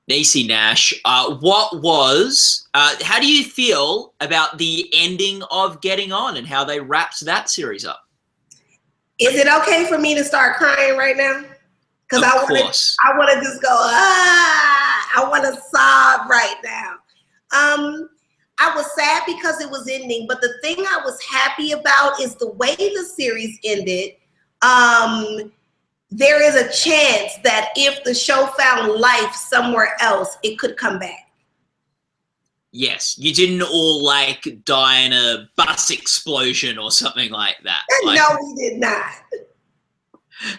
Niecy Nash, how do you feel about the ending of Getting On and how they wrapped that series up? Is it okay for me to start crying right now? Because I want to just go, I want to sob right now. I was sad because it was ending, but the thing I was happy about is the way the series ended. There is a chance that if the show found life somewhere else, it could come back. Yes, you didn't all like die in a bus explosion or something like that. No, we did not.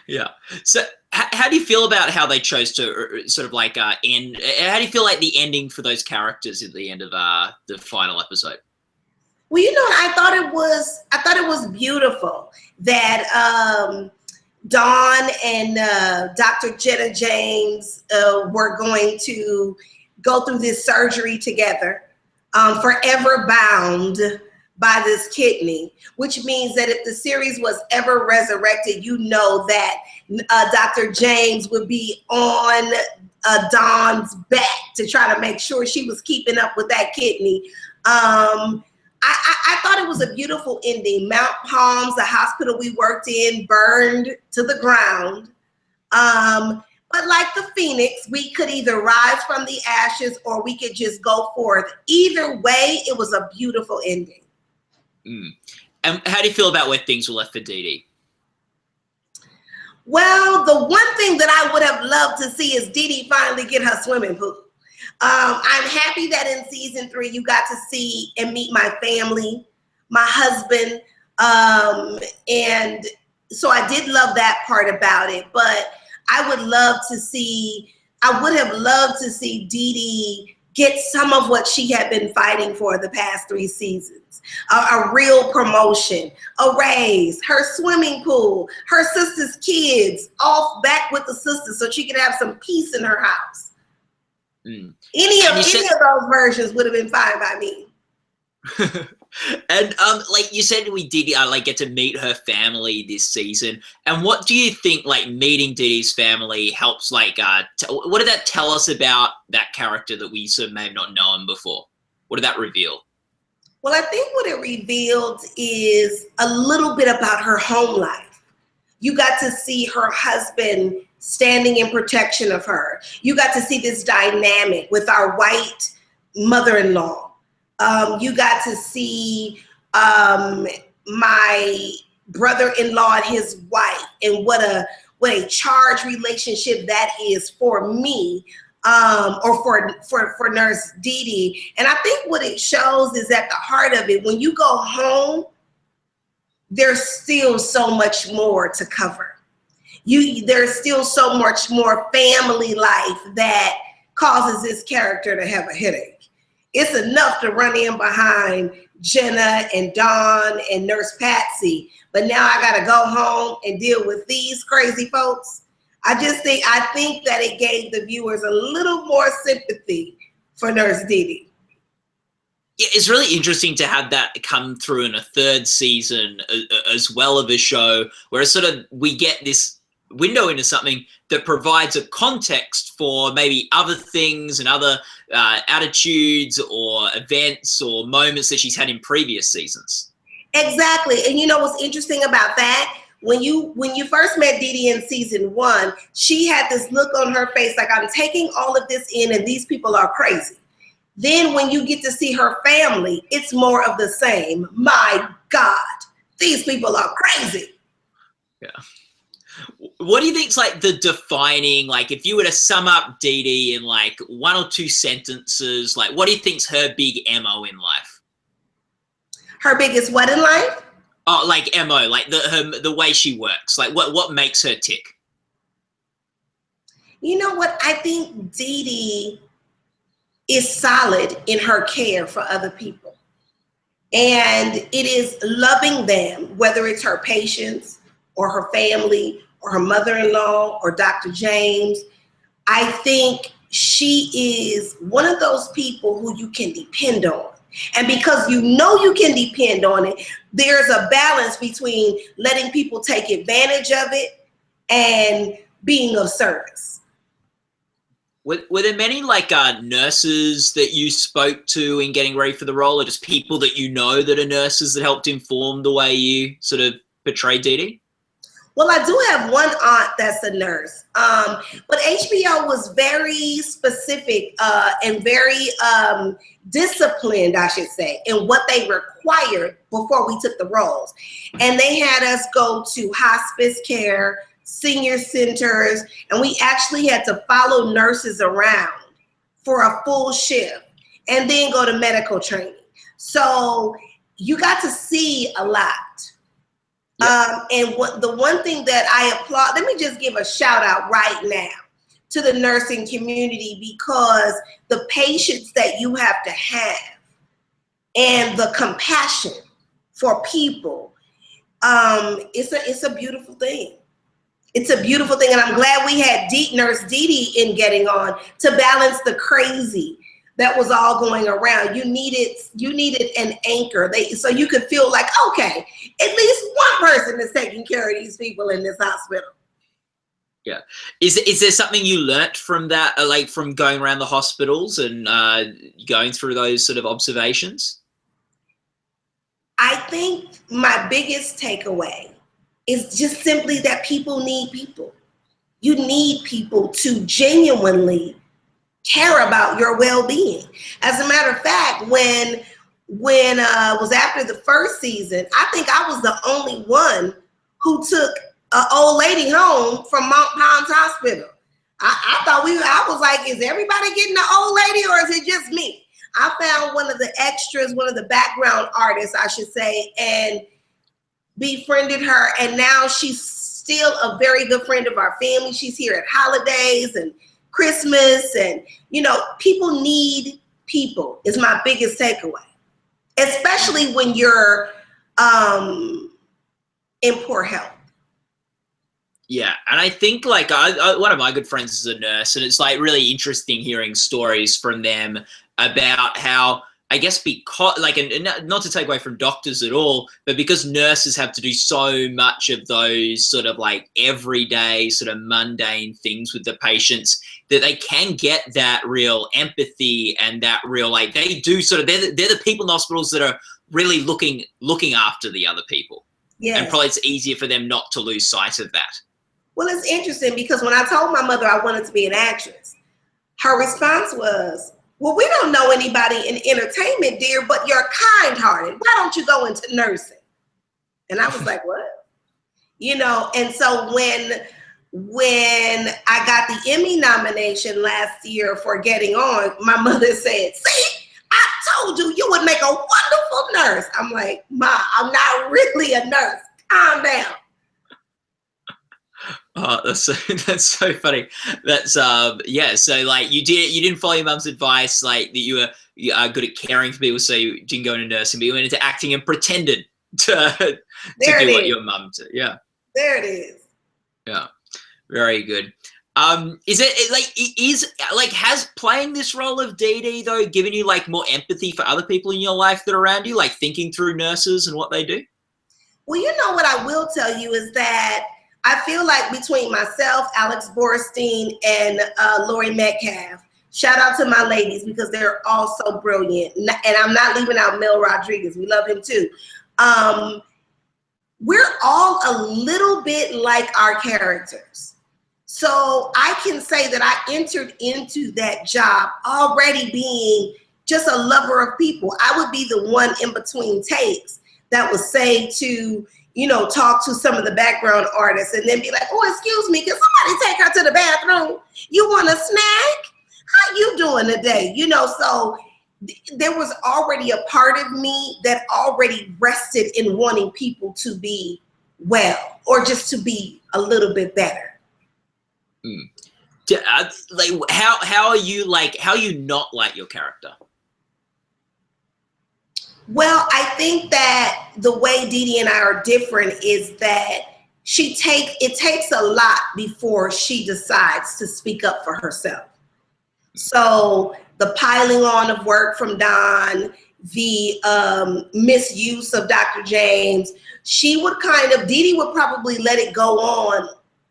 Yeah. So how do you feel about how they chose to sort of like end? How do you feel like the ending for those characters at the end of the final episode? Well, you know, I thought it was beautiful that Dawn and Dr. Jenna James were going to go through this surgery together, forever bound by this kidney, which means that if the series was ever resurrected, you know that Dr. James would be on Dawn's back to try to make sure she was keeping up with that kidney. I thought it was a beautiful ending. Mount Palms, the hospital we worked in, burned to the ground. But like the phoenix, we could either rise from the ashes or we could just go forth. Either way, it was a beautiful ending. And how do you feel about where things were left for Dee Dee? Well, the one thing that I would have loved to see is Dee Dee finally get her swimming pool. I'm happy that in season 3 you got to see and meet my family, my husband, and so I did love that part about it. But I would have loved to see Dee Dee get some of what she had been fighting for the past 3 seasons. A real promotion, a raise, her swimming pool, her sister's kids, all back with the sisters so she could have some peace in her house. Any of those versions would have been fine by me. And like you said, we did like get to meet her family this season. And what do you think like meeting Dee Dee's family helps? Like, what did that tell us about that character that we sort of may have not known before? What did that reveal? Well, I think what it revealed is a little bit about her home life. You got to see her husband standing in protection of her. You got to see this dynamic with our white mother-in-law. You got to see my brother-in-law and his wife, and what a charged relationship that is for me, or for Nurse Dee Dee. And I think what it shows is at the heart of it, when you go home, there's still so much more to cover. There's still so much more family life that causes this character to have a headache. It's enough to run in behind Jenna and Dawn and Nurse Patsy, but now I gotta go home and deal with these crazy folks. I think that it gave the viewers a little more sympathy for Nurse Dee Dee. Yeah, it's really interesting to have that come through in a 3rd season as well of a show, where it's sort of we get this window into something that provides a context for maybe other things and other attitudes or events or moments that she's had in previous seasons. Exactly. And you know what's interesting about that? When you first met Dee Dee in season 1, she had this look on her face like, I'm taking all of this in and these people are crazy. Then when you get to see her family, it's more of the same. My God, these people are crazy. Yeah. What do you think's like the defining, like if you were to sum up Dee Dee in like 1 or 2 sentences, like what do you think's her big MO in life? Her biggest what in life? Oh, like MO, like the way she works, like what makes her tick? You know what? I think Dee Dee is solid in her care for other people. And it is loving them, whether it's her patients or her family or her mother-in-law or Dr. James. I think she is one of those people who you can depend on. And because you know you can depend on it, there's a balance between letting people take advantage of it and being of service. Were there many like nurses that you spoke to in getting ready for the role, or just people that you know that are nurses that helped inform the way you sort of portray Dee Dee? Well, I do have one aunt that's a nurse, but HBO was very specific and very disciplined, I should say, in what they required before we took the roles. And they had us go to hospice care, senior centers, and we actually had to follow nurses around for a full shift and then go to medical training. So you got to see a lot. Yep. And the one thing that I applaud, let me just give a shout out right now to the nursing community, because the patience that you have to have and the compassion for people, it's a beautiful thing. It's a beautiful thing, and I'm glad we had Nurse Dee Dee in getting on to balance the crazy that was all going around. You needed an anchor, so you could feel like, okay, at least one person is taking care of these people in this hospital. Yeah. Is there something you learnt from that, like from going around the hospitals and going through those sort of observations? I think my biggest takeaway is just simply that people need people. You need people to genuinely care about your well-being. As a matter of fact, when it was after the first season, I think I was the only one who took an old lady home from Mount Palms Hospital. I was like, is everybody getting an old lady, or is it just me? I found one of the extras, one of the background artists, I should say, and befriended her. And now she's still a very good friend of our family. She's here at holidays and Christmas, and people need people is my biggest takeaway, especially when you're in poor health. Yeah, and I think like one of my good friends is a nurse, and it's like really interesting hearing stories from them about how, I guess, because like, and not to take away from doctors at all, but because nurses have to do so much of those sort of like everyday sort of mundane things with the patients, that they can get that real empathy and that real, like, they do sort of, they're the people in hospitals that are really looking after the other people. Yeah. And probably it's easier for them not to lose sight of that. Well, it's interesting because when I told my mother I wanted to be an actress, her response was, well, we don't know anybody in entertainment, dear, but you're kind-hearted. Why don't you go into nursing? And I was like, what? And so when I got the Emmy nomination last year for Getting On, my mother said, see, I told you you would make a wonderful nurse. I'm like, Ma, I'm not really a nurse. Calm down. Oh, that's so funny. That's yeah. So like you didn't follow your mum's advice, like that you are good at caring for people, so you didn't go into nursing, but you went into acting and pretended to do what your mum did. Yeah. There it is. Yeah. Very good. Has playing this role of Dee Dee though given you like more empathy for other people in your life that are around you, like thinking through nurses and what they do? Well, what I will tell you is that I feel like between myself, Alex Borstein, and Lori Metcalf, shout out to my ladies because they're all so brilliant. And I'm not leaving out Mel Rodriguez. We love him too. We're all a little bit like our characters. So I can say that I entered into that job already being just a lover of people. I would be the one in between takes that would say to, talk to some of the background artists and then be like, oh, excuse me, can somebody take her to the bathroom? You want a snack? How you doing today? So there was already a part of me that already rested in wanting people to be well or just to be a little bit better. Like how are you not like your character? Well, I think that the way Dee Dee and I are different is that it takes a lot before she decides to speak up for herself. So the piling on of work from Don, the misuse of Dr. James, Dee Dee would probably let it go on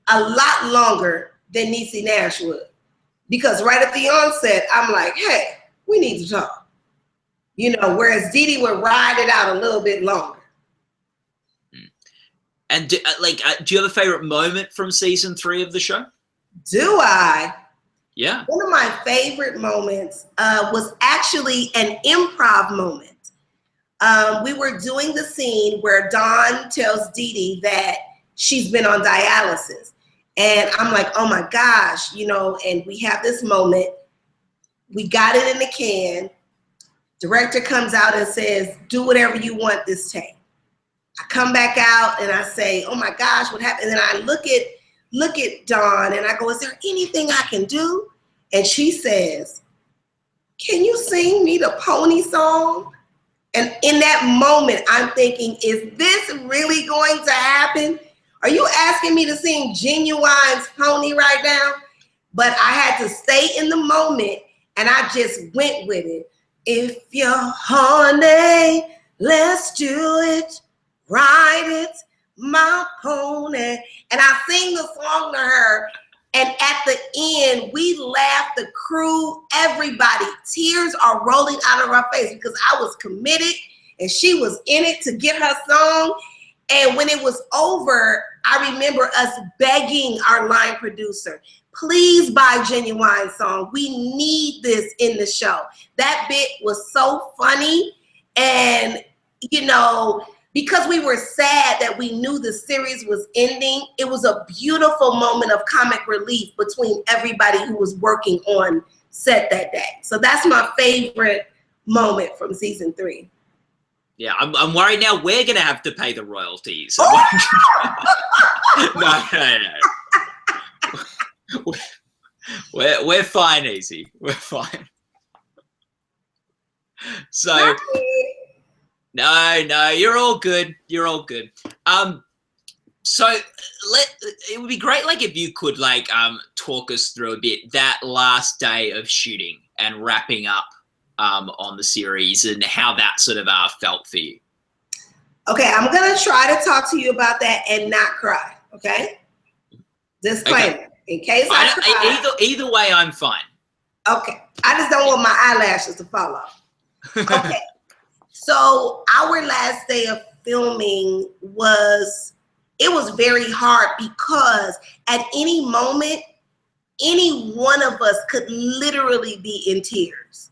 a lot longer than Niecy Nash would. because right at the onset, I'm like, hey, we need to talk. You know, whereas Dee Dee would ride it out a little bit longer. And do you have a favorite moment from season 3 of the show? Do I? Yeah. One of my favorite moments was actually an improv moment. We were doing the scene where Dawn tells Dee Dee that she's been on dialysis. And I'm like, oh my gosh, you know, and we have this moment. We got it in the can. Director comes out and says, do whatever you want this take. I come back out and I say, oh my gosh, what happened? And then I look at Dawn and I go, is there anything I can do? And she says, can you sing me the pony song? And in that moment, I'm thinking, is this really going to happen? Are you asking me to sing Genuine's Pony right now? But I had to stay in the moment and I just went with it. If you're horny, let's do it. Ride it, my pony. And I sing the song to her. And at the end, we laughed, the crew, everybody. Tears are rolling out of our face because I was committed and she was in it to get her song. And when it was over, I remember us begging our line producer, please buy Genuine's song. We need this in the show. That bit was so funny. And, you know, because we were sad that we knew the series was ending, it was a beautiful moment of comic relief between everybody who was working on set that day. So that's my favorite moment from season 3. Yeah, I'm worried now we're going to have to pay the royalties. No. We're fine, Niecy. We're fine. So... No, you're all good. You're all good. So it would be great, like, if you could, like, talk us through a bit that last day of shooting and wrapping up on the series and how that sort of felt for you. Okay, I'm gonna try to talk to you about that and not cry. Okay, disclaimer, okay. In case I cry. Either way, I'm fine. Okay, I just don't want my eyelashes to fall off. Okay. So our last day of filming was very hard because at any moment, any one of us could literally be in tears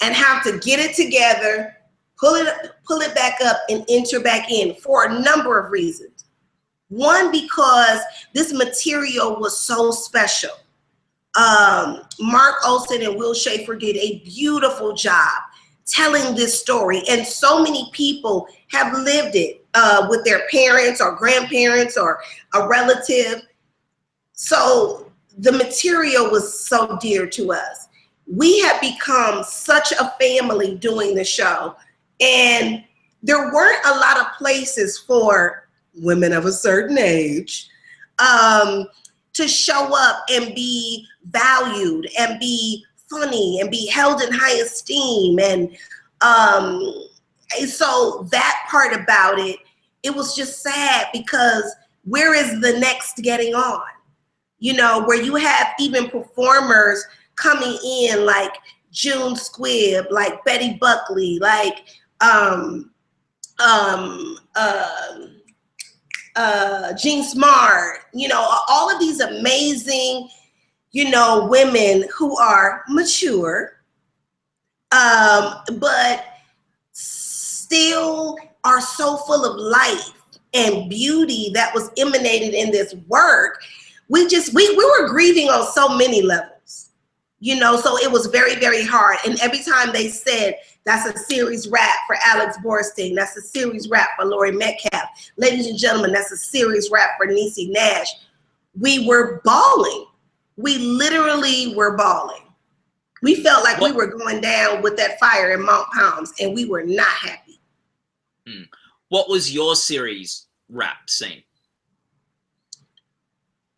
and have to get it together, pull it back up and enter back in for a number of reasons. One, because this material was so special. Mark Olson and Will Schaefer did a beautiful job telling this story, and so many people have lived it with their parents or grandparents or a relative. So the material was so dear to us. We have become such a family doing the show, and there weren't a lot of places for women of a certain age to show up and be valued and be funny and be held in high esteem. And so that part about it, it was just sad because where is the next getting on? You know, where you have even performers coming in like June Squibb, like Betty Buckley, like Jean Smart, you know, all of these amazing, you know, women who are mature, but still are so full of life and beauty that was emanated in this work. We were grieving on so many levels, you know, so it was very, very hard. And every time they said, that's a series wrap for Alex Borstein, that's a series wrap for Laurie Metcalf, ladies and gentlemen, that's a series wrap for Niecy Nash, we were bawling. We literally were bawling. We felt like we were going down with that fire in Mount Palms, and we were not happy. What was your series wrap scene?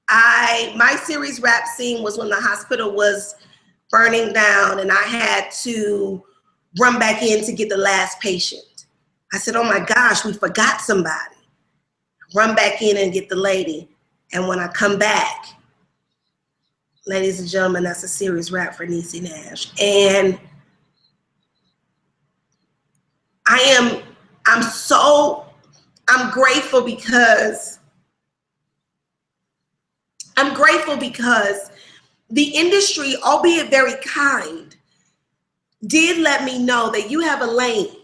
My series wrap scene was when the hospital was burning down, and I had to run back in to get the last patient. I said, oh my gosh, we forgot somebody. Run back in and get the lady. And when I come back, Ladies and gentlemen, that's a serious rap for Niecy Nash. And I'm grateful because the industry, albeit very kind, did let me know that you have a lane.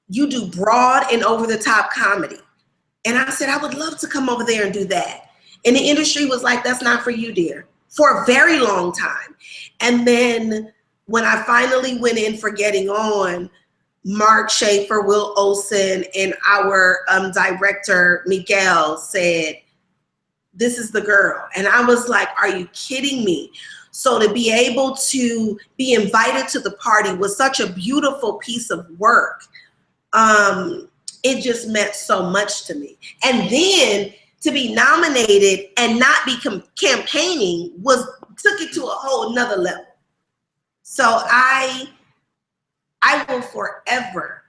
You do broad and over-the-top comedy. And I said, I would love to come over there and do that. And the industry was like, that's not for you, dear, for a very long time. And then when I finally went in for Getting On, Mark Schaefer, Will Olson, and our director, Miguel, said, this is the girl. And I was like, are you kidding me? So to be able to be invited to the party was such a beautiful piece of work. It just meant so much to me. And then to be nominated and not be campaigning took it to a whole nother level. So I will forever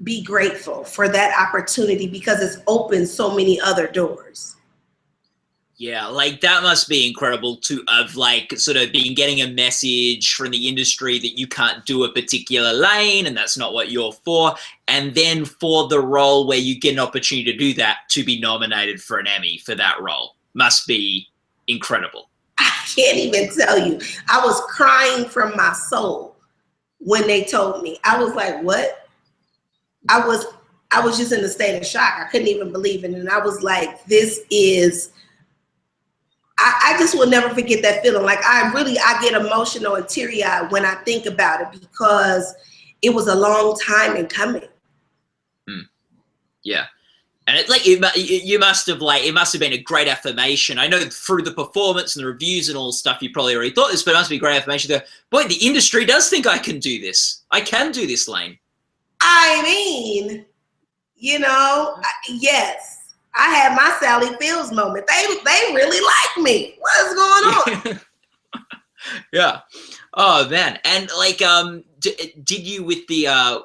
be grateful for that opportunity because it's opened so many other doors. Yeah, like that must be incredible of like sort of getting a message from the industry that you can't do a particular lane and that's not what you're for. And then for the role where you get an opportunity to do that, to be nominated for an Emmy for that role must be incredible. I can't even tell you. I was crying from my soul when they told me. I was like, what? I was just in a state of shock. I couldn't even believe it. And I was like, I just will never forget that feeling. Like I get emotional and teary-eyed when I think about it because it was a long time in coming. Yeah. And it's like it must have been a great affirmation. I know through the performance and the reviews and all stuff, you probably already thought this, but it must be a great affirmation that, boy, the industry does think I can do this. I can do this lane. I mean, yes. I had my Sally Fields moment. They really like me. What is going on? Yeah. Oh man. And like, did you with your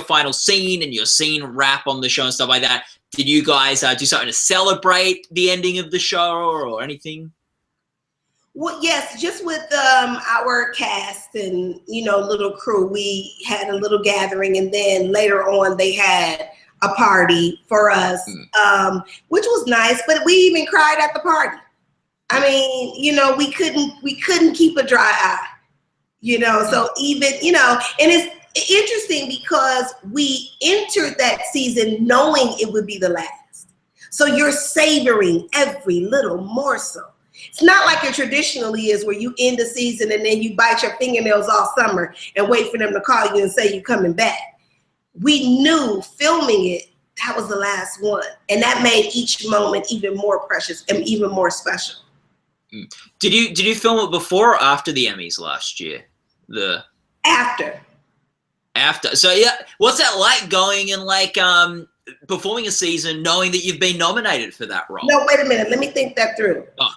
final scene and your scene wrap on the show and stuff like that? Did you guys do something to celebrate the ending of the show or anything? Well, yes, just with our cast and little crew, we had a little gathering, and then later on they had a party for us, which was nice, but we even cried at the party. I mean, we couldn't keep a dry eye, so even, and it's interesting because we entered that season knowing it would be the last. So you're savoring every little morsel. It's not like it traditionally is where you end the season and then you bite your fingernails all summer and wait for them to call you and say you're coming back. We knew filming it, that was the last one. And that made each moment even more precious and even more special. Did you film it before or after the Emmys last year? After. So yeah, what's that like going and like performing a season knowing that you've been nominated for that role? No, wait a minute. Let me think that through. Oh.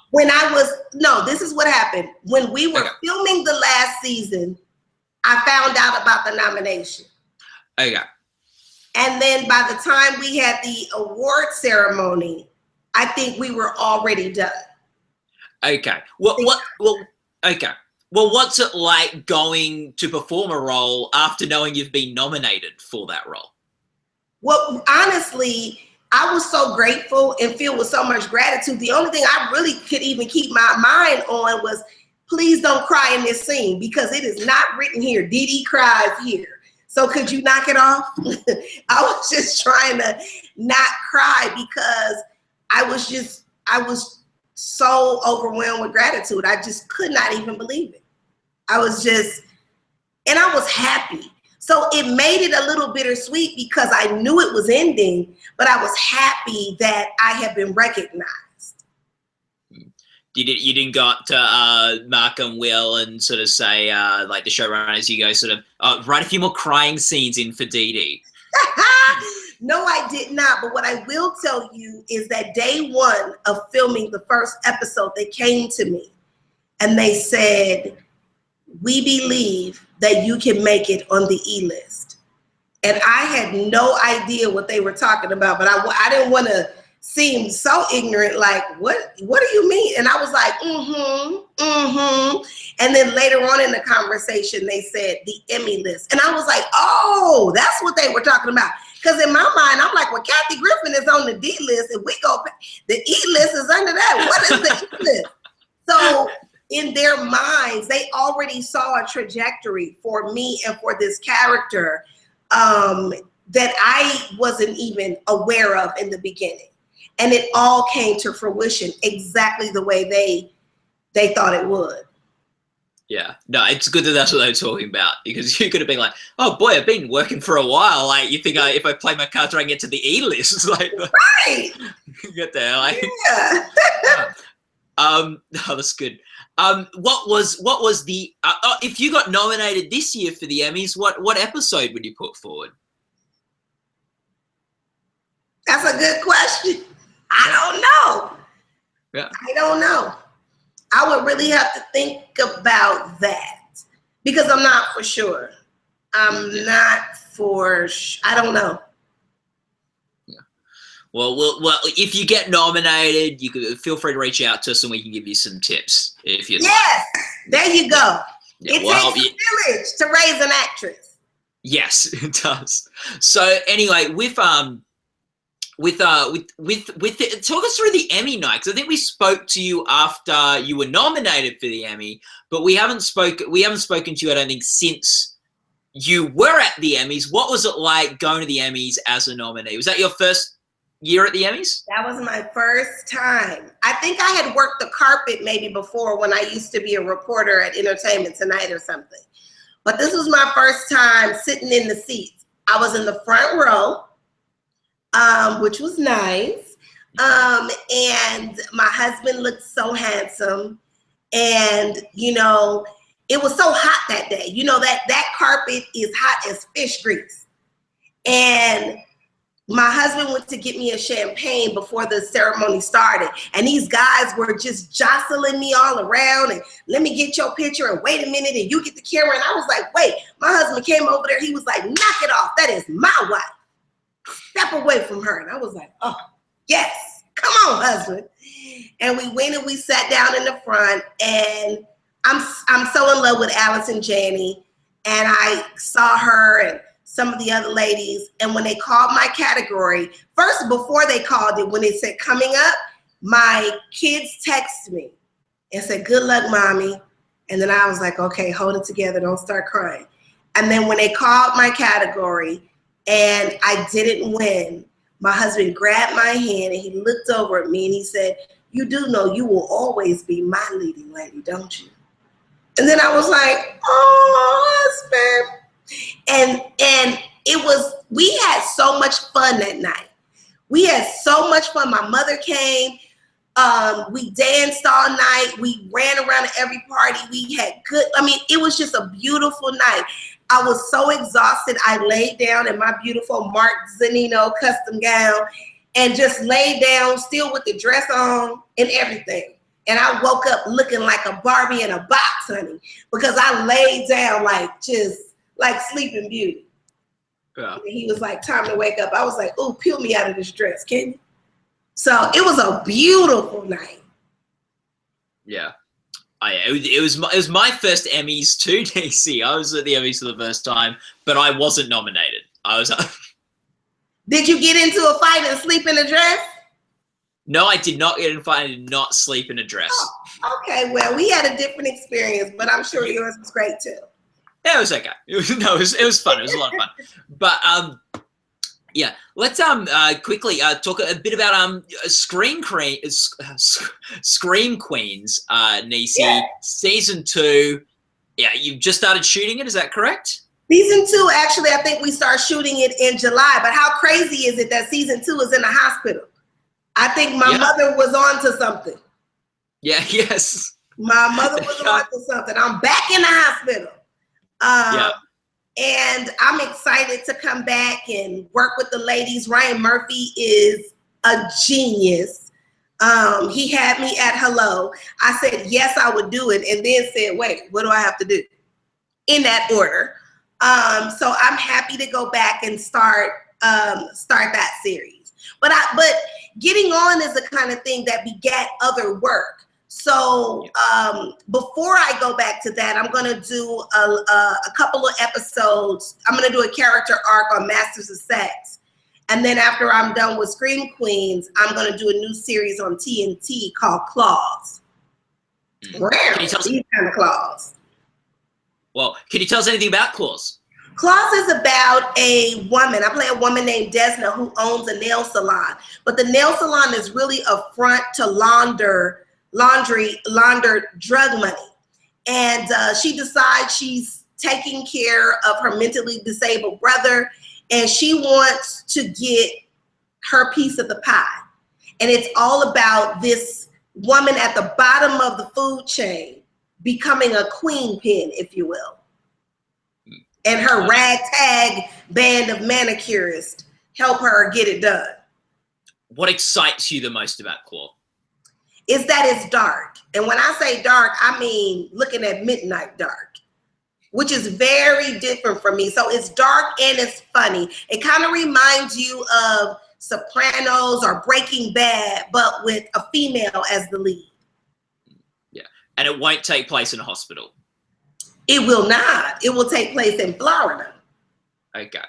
This is what happened. When we were filming the last season, I found out about the nomination. Okay. And then by the time we had the award ceremony, I think we were already done. Okay. Okay. Well, what's it like going to perform a role after knowing you've been nominated for that role? Well, honestly, I was so grateful and filled with so much gratitude. The only thing I really could even keep my mind on was, please don't cry in this scene because it is not written here. Dee Dee cries here. So could you knock it off? I was just trying to not cry because I was so overwhelmed with gratitude. I just could not even believe it. I was happy. So it made it a little bittersweet because I knew it was ending, but I was happy that I had been recognized. You didn't go up to Mark and Will and sort of say, like the showrunners, you go sort of write a few more crying scenes in for Dee Dee. No, I did not. But what I will tell you is that day one of filming the first episode, they came to me and they said, we believe that you can make it on the E-list. And I had no idea what they were talking about, but I didn't want to seemed so ignorant, like, what do you mean? And I was like, And then later on in the conversation, they said the Emmy list. And I was like, oh, that's what they were talking about. Because in my mind, I'm like, well, Kathy Griffin is on the D list. If we go, the E list is under that. What is the E list? So in their minds, they already saw a trajectory for me and for this character that I wasn't even aware of in the beginning. And it all came to fruition exactly the way they thought it would. Yeah, no, it's good that that's what they're talking about, because you could have been like, oh boy, I've been working for a while. Like, you think if I play my cards right, I can get to the E list. It's like, right. Get there. Like, yeah. Oh, that's good. What was the, if you got nominated this year for the Emmys, what episode would you put forward? That's a good question. I don't know. Yeah. I don't know. I would really have to think about that because I'm not for sure. I don't know. Yeah. Well, if you get nominated, you could feel free to reach out to us and we can give you some tips if you. Yes, there you go. Yeah, it takes a village to raise an actress. Yes, it does. So anyway, talk us through the Emmy night, because I think we spoke to you after you were nominated for the Emmy, but we haven't spoken to you, I don't think, since you were at the Emmys. What was it like going to the Emmys as a nominee? Was that your first year at the Emmys? That was my first time. I think I had worked the carpet maybe before when I used to be a reporter at Entertainment Tonight or something. But this was my first time sitting in the seats. I was in the front row, which was nice. And my husband looked so handsome. And, you know, it was so hot that day. You know, that carpet is hot as fish grease. And my husband went to get me a champagne before the ceremony started. And these guys were just jostling me all around and let me get your picture and wait a minute and you get the camera. And I was like, wait, my husband came over there. He was like, knock it off. That is my wife. Step away from her. And I was like, oh, yes, come on, husband. And we went and we sat down in the front, and I'm so in love with Allison Janney, and I saw her and some of the other ladies. And when they called my category, first, before they called it, when they said coming up, my kids texted me and said, good luck, mommy. And then I was like, okay, hold it together. Don't start crying. And then when they called my category and I didn't win, my husband grabbed my hand and he looked over at me and he said, you do know you will always be my leading lady, don't you? And then I was like, oh, husband. And it was, we had so much fun that night. We had so much fun. My mother came. We danced all night. We ran around at every party. We had good, I mean, it was just a beautiful night. I was so exhausted. I laid down in my beautiful Mark Zanino custom gown and just laid down still with the dress on and everything. And I woke up looking like a Barbie in a box, honey, because I laid down like just like Sleeping Beauty. Yeah. And he was like, time to wake up. I was like, oh, peel me out of this dress, can you? So it was a beautiful night. Yeah. It was my first Emmys too, Niecy. I was at the Emmys for the first time, but I wasn't nominated. I was. Did you get into a fight and sleep in a dress? No, I did not get in a fight. I did not sleep in a dress. Oh, okay, well, we had a different experience, but I'm sure yours was great too. Yeah, it was okay. It was fun. It was a lot of fun. But yeah, let's quickly talk a bit about Scream Queens, Niecy. Yeah. Season 2. Yeah, you've just started shooting it. Is that correct? Season 2, actually, I think we start shooting it in July. But how crazy is it that season 2 is in the hospital? I think my mother was on to something. Yeah. Yes. My mother was on to something. I'm back in the hospital. And I'm excited to come back and work with the ladies. Ryan Murphy is a genius. He had me at hello. I said, yes, I would do it. And then said, wait, what do I have to do? In that order. So I'm happy to go back and start that series. But getting on is the kind of thing that begat other work. So before I go back to that, I'm going to do a couple of episodes. I'm going to do a character arc on Masters of Sex. And then after I'm done with Scream Queens, I'm going to do a new series on TNT called Claws. Rare, these kind of claws. Well, can you tell us anything about Claws? Claws is about a woman. I play a woman named Desna who owns a nail salon. But the nail salon is really a front to launder drug money. And she decides she's taking care of her mentally disabled brother, and she wants to get her piece of the pie. And it's all about this woman at the bottom of the food chain becoming a queen pin, if you will. And her ragtag band of manicurists help her get it done. What excites you the most about Claw? Is that it's dark. And when I say dark, I mean looking at midnight dark, which is very different from me. So it's dark and it's funny. It kind of reminds you of Sopranos or Breaking Bad, but with a female as the lead. Yeah, and it won't take place in a hospital. It will not. It will take place in Florida. Okay,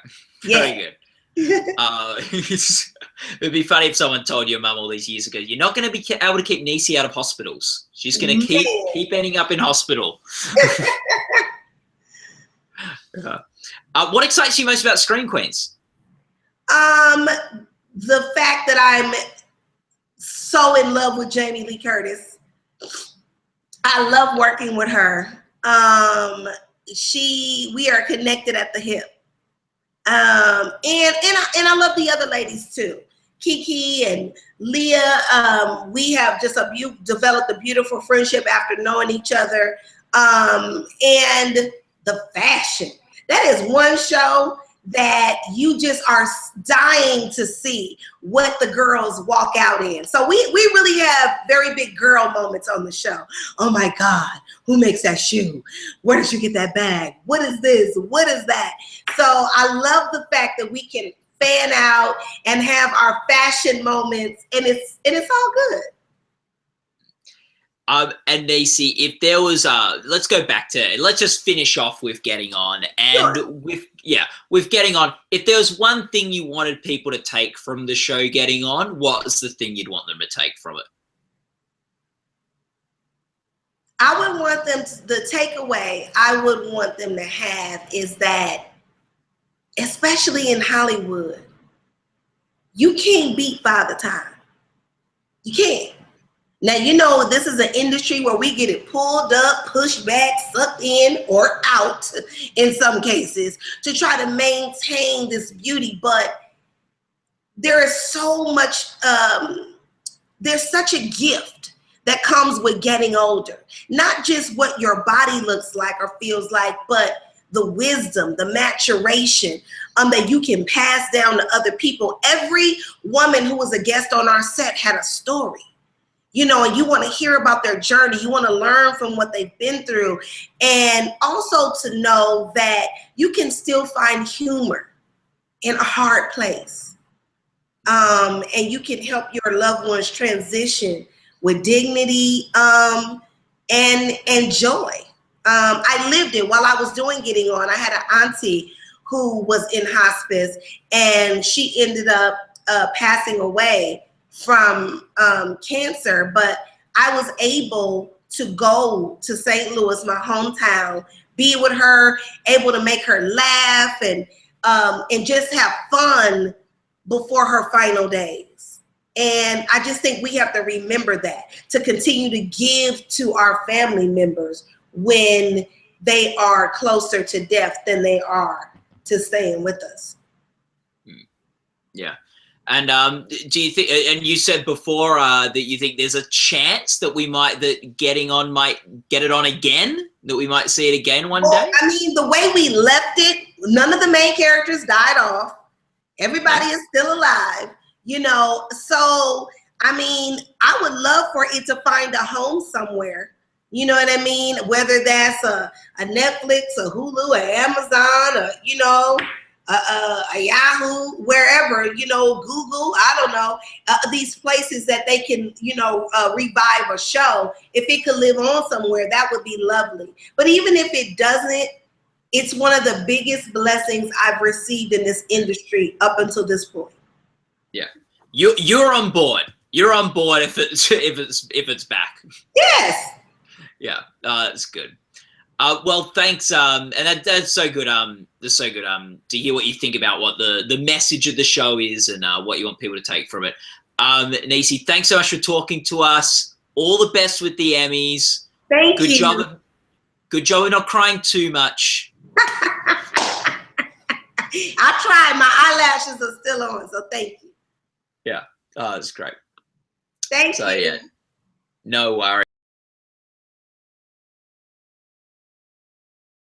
yeah. Very good. It'd be funny if someone told your mum all these years ago, you're not going to be able to keep Niecy out of hospitals. She's going to keep ending up in hospital. What excites you most about Scream Queens? The fact that I'm so in love with Jamie Lee Curtis. I love working with her. We are connected at the hip. And I love the other ladies too. Kiki and Leah, we have just developed a beautiful friendship after knowing each other. And the fashion. That is one show that you just are dying to see what the girls walk out in. So we really have very big girl moments on the show. Oh my God, who makes that shoe? Where did you get that bag? What is this? What is that? So I love the fact that we can fan out and have our fashion moments, and it's all good. And Niecy, if there was let's go back to, let's just finish off with Getting On. And sure. with Getting On, if there was one thing you wanted people to take from the show Getting On, what's the thing you'd want them to take from it? I would want them to, the takeaway I would want them to have is that, especially in Hollywood, you can't beat Father Time. You can't. Now, you know, this is an industry where we get it pulled up, pushed back, sucked in, or out in some cases to try to maintain this beauty. But there is so much, there's such a gift that comes with getting older. Not just what your body looks like or feels like, but the wisdom, the maturation that you can pass down to other people. Every woman who was a guest on our set had a story. You know, and you want to hear about their journey. You want to learn from what they've been through. And also to know that you can still find humor in a hard place. And you can help your loved ones transition with dignity and joy. I lived it while I was doing Getting On. I had an auntie who was in hospice, and she ended up passing away from cancer, but I was able to go to St. Louis, my hometown, be with her, able to make her laugh and just have fun before her final days. And I just think we have to remember that, to continue to give to our family members when they are closer to death than they are to staying with us. Yeah. And do you think, and you said before that you think there's a chance that that Getting On might get it on again, that we might see it again one day? I mean, the way we left it, none of the main characters died off. Everybody is still alive, you know? So, I mean, I would love for it to find a home somewhere. You know what I mean? Whether that's a Netflix, a Hulu, or Amazon, or, you know, a Yahoo, wherever, you know, Google, I don't know, these places that they can, you know, revive a show. If it could live on somewhere, that would be lovely. But even if it doesn't, it's one of the biggest blessings I've received in this industry up until this point. Yeah, you're on board. You're on board if it's back. Yes. Yeah, it's good. Well, thanks. And that's so good. That's so good. To hear what you think about what the message of the show is and what you want people to take from it. Niecy, thanks so much for talking to us. All the best with the Emmys. Thank you. Good job of not crying too much. I tried. My eyelashes are still on, so thank you. Yeah. It's great. Thank you. Yeah. No worries.